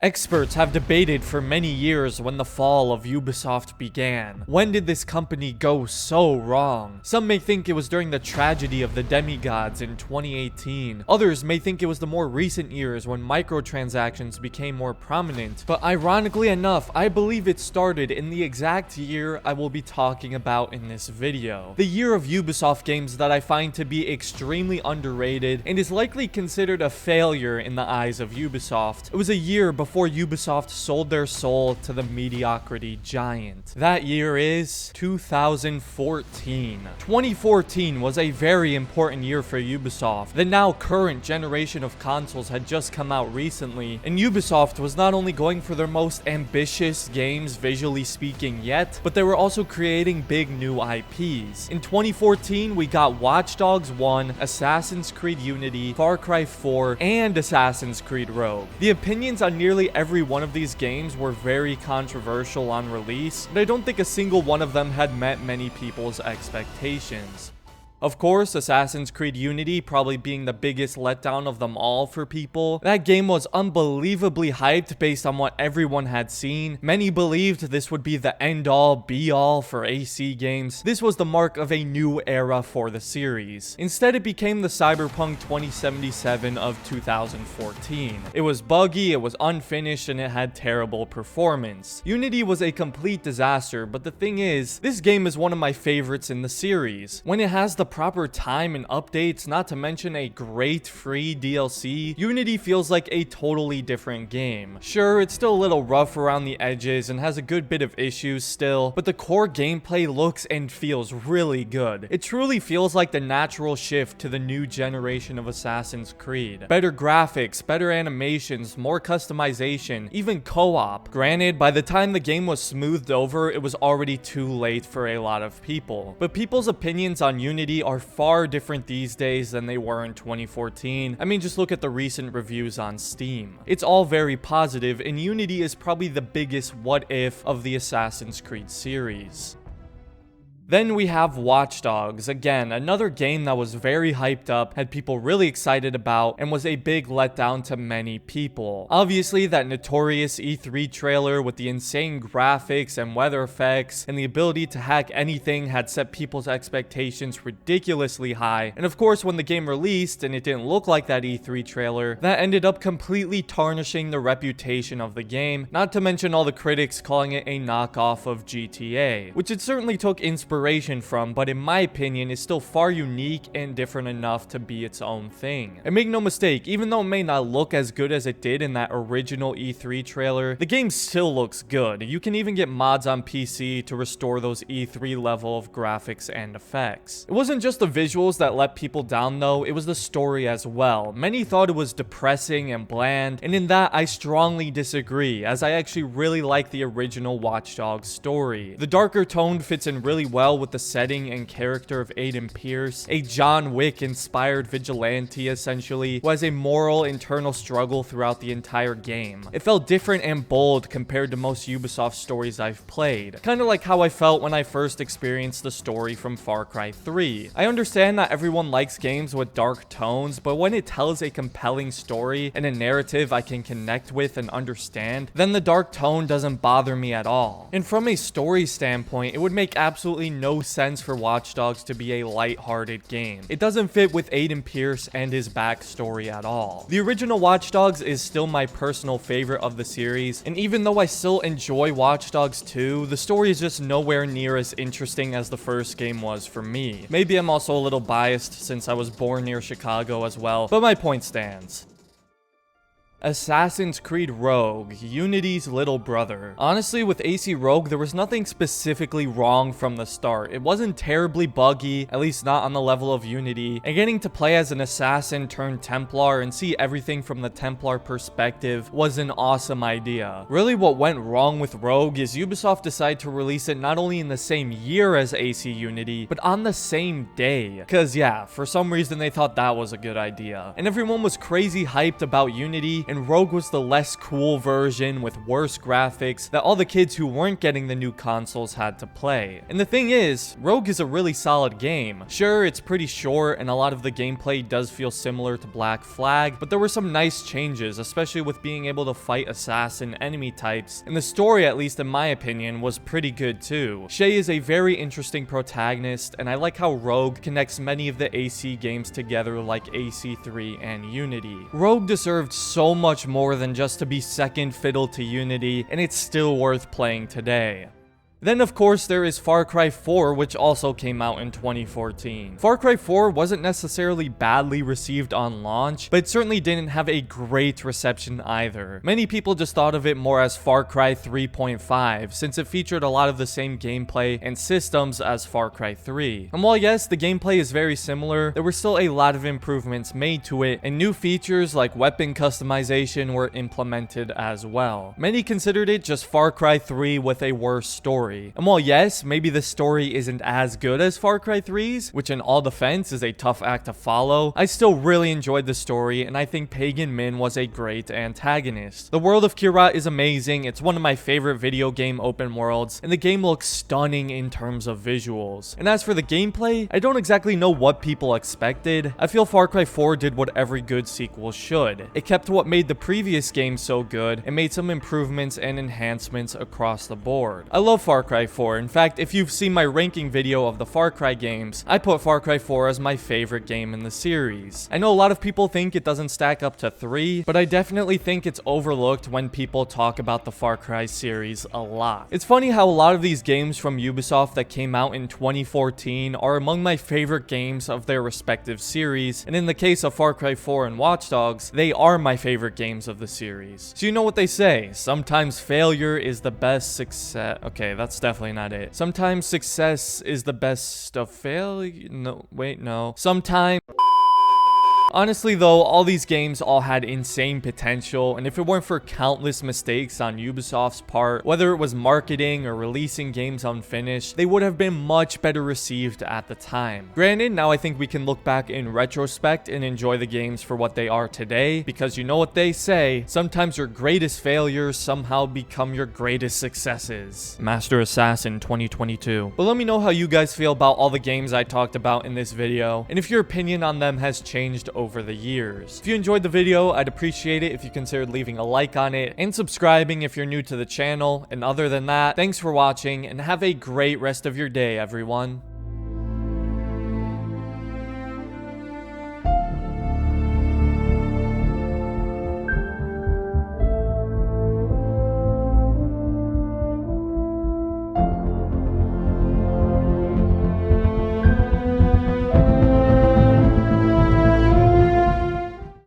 Experts have debated for many years when the fall of Ubisoft began. When did this company go so wrong? Some may think it was during the tragedy of the demigods in 2018. Others may think it was the more recent years when microtransactions became more prominent. But ironically enough, I believe it started in the exact year I will be talking about in this video. The year of Ubisoft games that I find to be extremely underrated and is likely considered a failure in the eyes of Ubisoft. It was a year before Ubisoft sold their soul to the mediocrity giant. That year is 2014. 2014 was a very important year for Ubisoft. The now current generation of consoles had just come out recently, and Ubisoft was not only going for their most ambitious games visually speaking yet, but they were also creating big new IPs. In 2014, we got Watch Dogs 1, Assassin's Creed Unity, Far Cry 4, and Assassin's Creed Rogue. The opinions on nearly every one of these games were very controversial on release, but I don't think a single one of them had met many people's expectations. Of course, Assassin's Creed Unity probably being the biggest letdown of them all for people. That game was unbelievably hyped based on what everyone had seen. Many believed this would be the end-all, be-all for AC games. This was the mark of a new era for the series. Instead, it became the Cyberpunk 2077 of 2014. It was buggy, it was unfinished, and it had terrible performance. Unity was a complete disaster, but the thing is, this game is one of my favorites in the series. When it has the proper time and updates, not to mention a great free DLC, Unity feels like a totally different game. Sure, it's still a little rough around the edges and has a good bit of issues still, but the core gameplay looks and feels really good. It truly feels like the natural shift to the new generation of Assassin's Creed. Better graphics, better animations, more customization, even co-op. Granted, by the time the game was smoothed over, it was already too late for a lot of people. But people's opinions on Unity are far different these days than they were in 2014. I mean, just look at the recent reviews on Steam. It's all very positive, and Unity is probably the biggest what if of the Assassin's Creed series. Then we have Watch Dogs, again, another game that was very hyped up, had people really excited about, and was a big letdown to many people. Obviously, that notorious E3 trailer with the insane graphics and weather effects, and the ability to hack anything had set people's expectations ridiculously high, and of course when the game released and it didn't look like that E3 trailer, that ended up completely tarnishing the reputation of the game, not to mention all the critics calling it a knockoff of GTA, which it certainly took inspiration from, but in my opinion is still far unique and different enough to be its own thing. And make no mistake, even though it may not look as good as it did in that original E3 trailer, the game still looks good. You can even get mods on PC to restore those E3 level of graphics and effects. It wasn't just the visuals that let people down though, it was the story as well. Many thought it was depressing and bland, and in that I strongly disagree, as I actually really like the original Watch Dogs story. The darker tone fits in really well with the setting and character of Aiden Pierce, a John Wick inspired vigilante essentially, who has a moral internal struggle throughout the entire game. It felt different and bold compared to most Ubisoft stories I've played, kind of like how I felt when I first experienced the story from Far Cry 3. I understand not everyone likes games with dark tones, but when it tells a compelling story and a narrative I can connect with and understand, then the dark tone doesn't bother me at all. And from a story standpoint, it would make absolutely no sense for Watch Dogs to be a light-hearted game. It doesn't fit with Aiden Pierce and his backstory at all. The original Watch Dogs is still my personal favorite of the series, and even though I still enjoy Watch Dogs 2, the story is just nowhere near as interesting as the first game was for me. Maybe I'm also a little biased since I was born near Chicago as well, but my point stands. Assassin's Creed Rogue, Unity's little brother. Honestly, with AC Rogue, there was nothing specifically wrong from the start. It wasn't terribly buggy, at least not on the level of Unity, and getting to play as an assassin turned Templar and see everything from the Templar perspective was an awesome idea. Really what went wrong with Rogue is Ubisoft decided to release it not only in the same year as AC Unity, but on the same day. Cause yeah, for some reason they thought that was a good idea. And everyone was crazy hyped about Unity, and Rogue was the less cool version with worse graphics that all the kids who weren't getting the new consoles had to play. And the thing is, Rogue is a really solid game. Sure, it's pretty short and a lot of the gameplay does feel similar to Black Flag, but there were some nice changes, especially with being able to fight assassin enemy types, and the story, at least in my opinion, was pretty good too. Shay is a very interesting protagonist, and I like how Rogue connects many of the AC games together like AC3 and Unity. Rogue deserved so much more than just to be second fiddle to Unity, and it's still worth playing today. Then of course there is Far Cry 4, which also came out in 2014. Far Cry 4 wasn't necessarily badly received on launch, but it certainly didn't have a great reception either. Many people just thought of it more as Far Cry 3.5, since it featured a lot of the same gameplay and systems as Far Cry 3. And while yes, the gameplay is very similar, there were still a lot of improvements made to it, and new features like weapon customization were implemented as well. Many considered it just Far Cry 3 with a worse story. And while yes, maybe the story isn't as good as Far Cry 3's, which in all defense is a tough act to follow, I still really enjoyed the story, and I think Pagan Min was a great antagonist. The world of Kyrat is amazing, it's one of my favorite video game open worlds, and the game looks stunning in terms of visuals. And as for the gameplay, I don't exactly know what people expected. I feel Far Cry 4 did what every good sequel should. It kept what made the previous game so good, and made some improvements and enhancements across the board. I love Far Cry 4. In fact, if you've seen my ranking video of the Far Cry games, I put Far Cry 4 as my favorite game in the series. I know a lot of people think it doesn't stack up to 3, but I definitely think it's overlooked when people talk about the Far Cry series a lot. It's funny how a lot of these games from Ubisoft that came out in 2014 are among my favorite games of their respective series, and in the case of Far Cry 4 and Watch Dogs, they are my favorite games of the series. So you know what they say, sometimes failure is the best success. Okay, that's definitely not it. Sometimes success is the best of failure. No, wait, no. Sometimes... Honestly though, all these games all had insane potential, and if it weren't for countless mistakes on Ubisoft's part, whether it was marketing or releasing games unfinished, they would have been much better received at the time. Granted, now I think we can look back in retrospect and enjoy the games for what they are today, because you know what they say, sometimes your greatest failures somehow become your greatest successes. MasterAssassin 2022. But let me know how you guys feel about all the games I talked about in this video, and if your opinion on them has changed over the years. If you enjoyed the video, I'd appreciate it if you considered leaving a like on it and subscribing if you're new to the channel. And other than that, thanks for watching and have a great rest of your day, everyone.